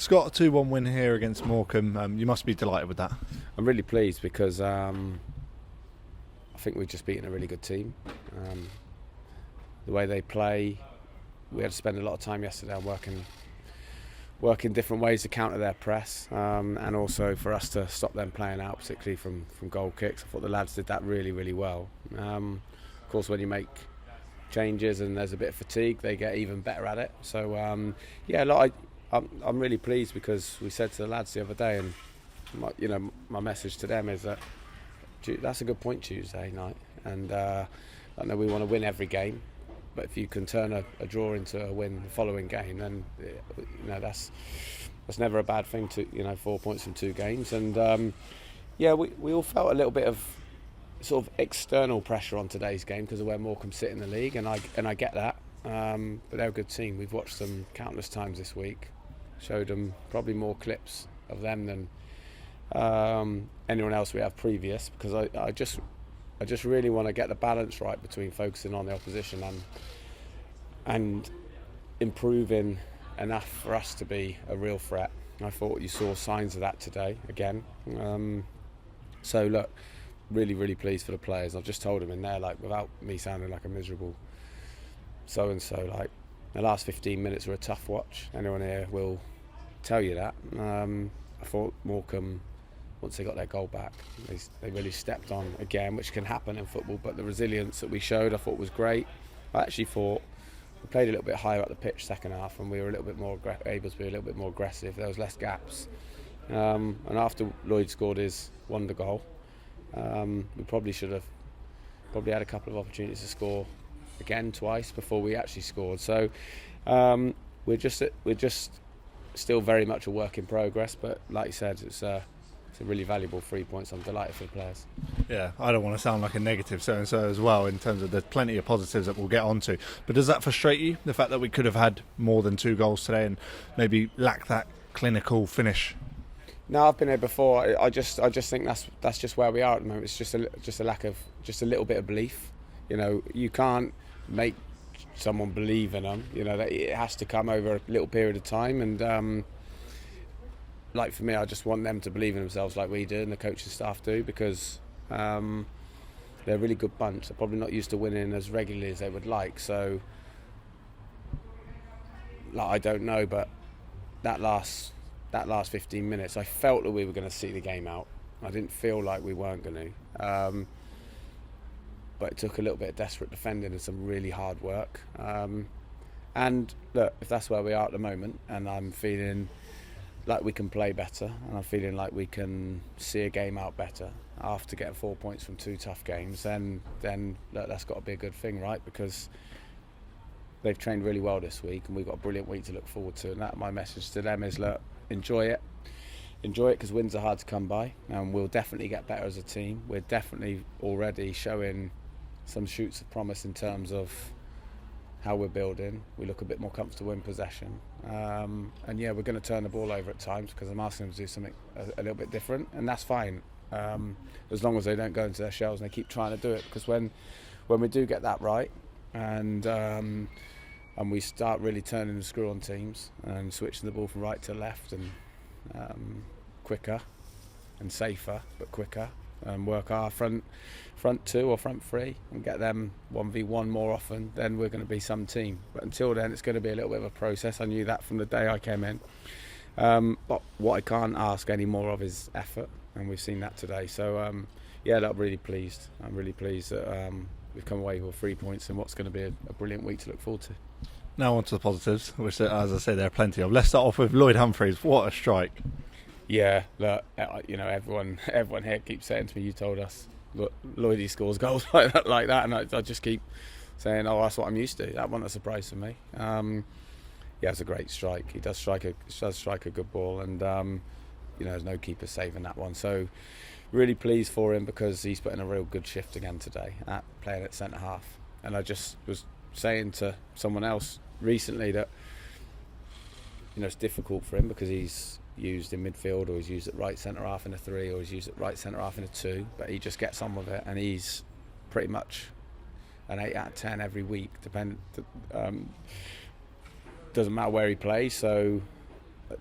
Scott, a 2-1 win here against Morecambe. You must be delighted with that. I'm really pleased because I think we've just beaten a really good team. The way they play, we had to spend a lot of time yesterday on working different ways to counter their press, and also for us to stop them playing out, particularly from goal kicks. I thought the lads did that really, really well. Of course, when you make changes and there's a bit of fatigue, they get even better at it. So I'm really pleased because we said to the lads the other day, and my message to them is that that's a good point Tuesday night, and I know we want to win every game, but if you can turn a draw into a win the following game, then that's never a bad thing. 4 points from 2 games, and we all felt a little bit of sort of external pressure on today's game because of where Morecambe sit in the league, and I get that, but they're a good team. We've watched them countless times this week, showed them probably more clips of them than anyone else we have previous, because I just really want to get the balance right between focusing on the opposition and improving enough for us to be a real threat. I thought you saw signs of that today again. So look, really, really pleased for the players. I've just told them in there, without me sounding like a miserable so-and-so, the last 15 minutes were a tough watch. Anyone here will tell you that. I thought Morecambe, once they got their goal back, they really stepped on again, which can happen in football, but the resilience that we showed I thought was great. I actually thought we played a little bit higher up the pitch second half, and we were a little bit more able to be a little bit more aggressive. There was less gaps, and after Lloyd scored his wonder goal, we probably should have had a couple of opportunities to score again twice before we actually scored. So we're just still very much a work in progress, but like you said, it's a really valuable 3 points. I'm delighted for the players. Yeah, I don't want to sound like a negative so-and-so as well, in terms of there's plenty of positives that we'll get onto, but does that frustrate you, the fact that we could have had more than 2 goals today and maybe lack that clinical finish? No, I've been here before. I just think that's just where we are at the moment. It's just a lack of just a little bit of belief. You can't make someone believe in them. That it has to come over a little period of time, and for me, I just want them to believe in themselves like we do and the coaching staff do, because they're a really good bunch. They're probably not used to winning as regularly as they would like. So, I don't know, but that last 15 minutes, I felt that we were going to see the game out. I didn't feel like we weren't going to. But it took a little bit of desperate defending and some really hard work. And look, if that's where we are at the moment, and I'm feeling like we can play better, and I'm feeling like we can see a game out better after getting 4 points from 2 tough games, then look, that's got to be a good thing, right? Because they've trained really well this week, and we've got a brilliant week to look forward to. And my message to them is, look, enjoy it because wins are hard to come by, and we'll definitely get better as a team. We're definitely already showing some shoots of promise in terms of how we're building. We look a bit more comfortable in possession, and we're going to turn the ball over at times because I'm asking them to do something a little bit different, and that's fine, as long as they don't go into their shells and they keep trying to do it. Because when we do get that right, and we start really turning the screw on teams and switching the ball from right to left, and quicker and safer but quicker, and work our front 2 or front 3 and get them 1v1 more often, then we're going to be some team. But until then, it's going to be a little bit of a process. I knew that from the day I came in. But what I can't ask any more of is effort, and we've seen that today. So I'm really pleased. I'm really pleased that we've come away with 3 points in what's going to be a brilliant week to look forward to. Now on to the positives, which, as I say, there are plenty of. Let's start off with Lloyd Humphries. What a strike! Yeah, look, everyone here keeps saying to me, "You told us, look, Lloydie scores goals like that," and I just keep saying, "Oh, that's what I'm used to." That wasn't a surprise for me. It's a great strike. He does strike a good ball, and there's no keeper saving that one. So, really pleased for him because he's put in a real good shift again today at playing at centre half. And I just was saying to someone else recently that it's difficult for him because he's used in midfield, or he's used at right centre half in a 3, or he's used at right centre half in a 2, but he just gets on with it, and he's pretty much an 8 out of 10 every week. Doesn't matter where he plays. So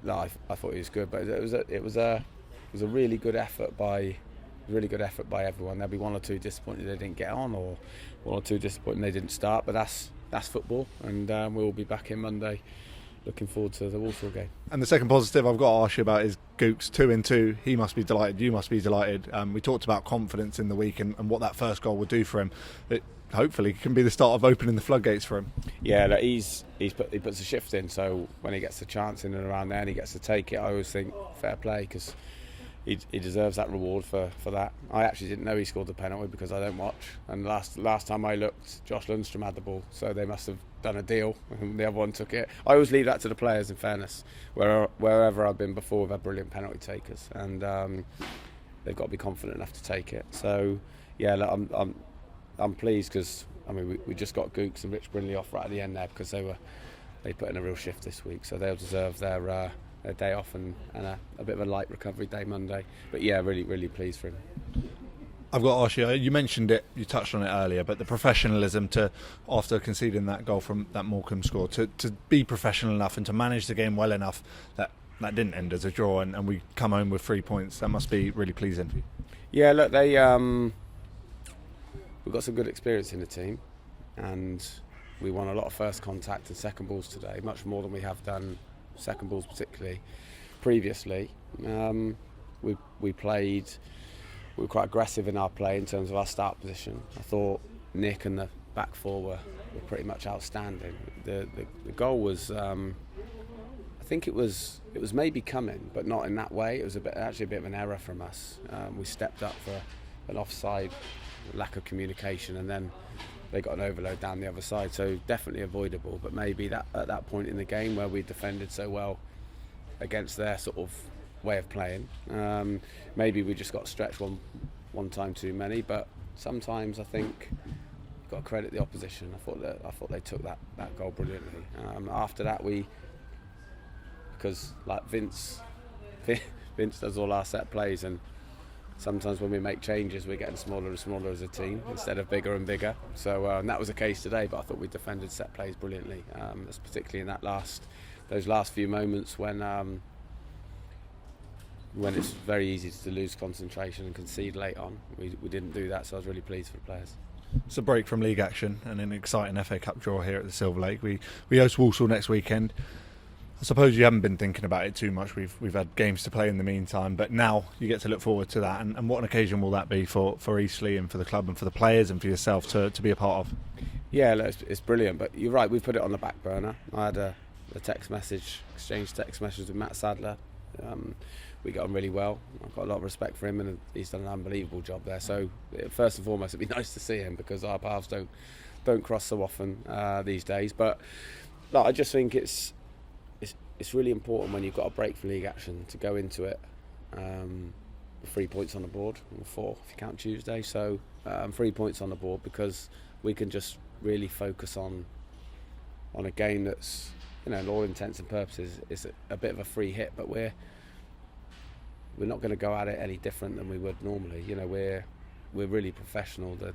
no, I thought he was good, but it was a really good effort by everyone. There'll be one or two disappointed they didn't get on, or one or two disappointed they didn't start, but that's football, and we'll be back in Monday. Looking forward to the Walsall game. And the second positive I've got to ask you about is Gooks, 2-2. He must be delighted. You must be delighted. We talked about confidence in the week and what that first goal would do for him. It hopefully can be the start of opening the floodgates for him. Yeah, look, he puts a shift in. So when he gets a chance in and around there and he gets to take it, I always think fair play, because he deserves that reward for that. I actually didn't know he scored the penalty because I don't watch. And last time I looked, Josh Lundstrom had the ball, so they must have done a deal and the other one took it. I always leave that to the players, in fairness. Wherever I've been before, we've had brilliant penalty takers, and they've got to be confident enough to take it. So yeah, look, I'm pleased, because I mean we just got Gooks and Rich Brindley off right at the end there, because they put in a real shift this week, so they'll deserve their day off and a bit of a light recovery day Monday. But yeah, really, really pleased for him. I've got to ask you, you mentioned it, you touched on it earlier, but the professionalism to, after conceding that goal from that Morecambe score, to be professional enough and to manage the game well enough that didn't end as a draw, and we come home with 3 points, that must be really pleasing for you. Yeah, look, we've got some good experience in the team, and we won a lot of first contact and second balls today, much more than we have done second balls particularly previously. We were quite aggressive in our play in terms of our start position. I thought Nick and the back four were pretty much outstanding. The goal was, I think it was maybe coming, but not in that way. It was actually a bit of an error from us. We stepped up for an offside, lack of communication, and then they got an overload down the other side. So definitely avoidable, but maybe that at that point in the game where we defended so well against their sort of way of playing, maybe we just got stretched one time too many. But sometimes I think you've got to credit the opposition. I thought they took that goal brilliantly. After that, because like Vince does all our set plays, and sometimes when we make changes we're getting smaller and smaller as a team instead of bigger and bigger. So that was the case today, but I thought we defended set plays brilliantly, particularly in those last few moments when it's very easy to lose concentration and concede late on. We didn't do that, so I was really pleased for the players. It's a break from league action and an exciting FA Cup draw here at the Silver Lake. We host Walsall next weekend. I suppose you haven't been thinking about it too much. We've had games to play in the meantime, but now you get to look forward to that. And what an occasion will that be for Eastleigh and for the club and for the players and for yourself to be a part of? Yeah, it's brilliant, but you're right, we've put it on the back burner. I had a exchanged text message with Matt Sadler. We got on really well. I've got a lot of respect for him, and he's done an unbelievable job there. So first and foremost, it'd be nice to see him, because our paths don't cross so often these days. But like, I just think it's really important when you've got a break from league action to go into it with 3 points on the board, or 4 if you count Tuesday. So 3 points on the board, because we can just really focus on a game that's, in all intents and purposes, is a bit of a free hit, but we're not going to go at it any different than we would normally. We're really professional. The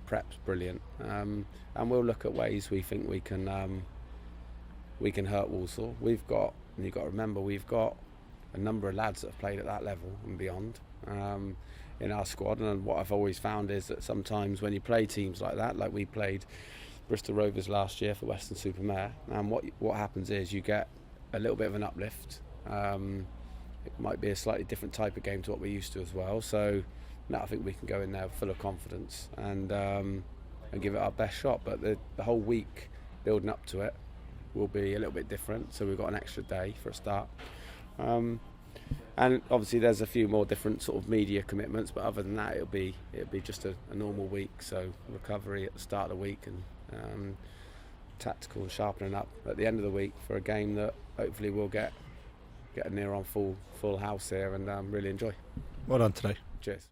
prep's brilliant, and we'll look at ways we think we can hurt Walsall. You've got to remember, we've got a number of lads that have played at that level and beyond in our squad. And what I've always found is that sometimes when you play teams like that, like we played Bristol Rovers last year for Western-super-Mare, and what happens is you get a little bit of an uplift. It might be a slightly different type of game to what we're used to as well. So I think we can go in there full of confidence and give it our best shot. But the whole week building up to it will be a little bit different. So we've got an extra day for a start. And obviously there's a few more different sort of media commitments, but other than that it'll be just a normal week. So recovery at the start of the week, and tactical and sharpening up at the end of the week for a game that hopefully we'll get a near on full house here and really enjoy. Well done today. Cheers.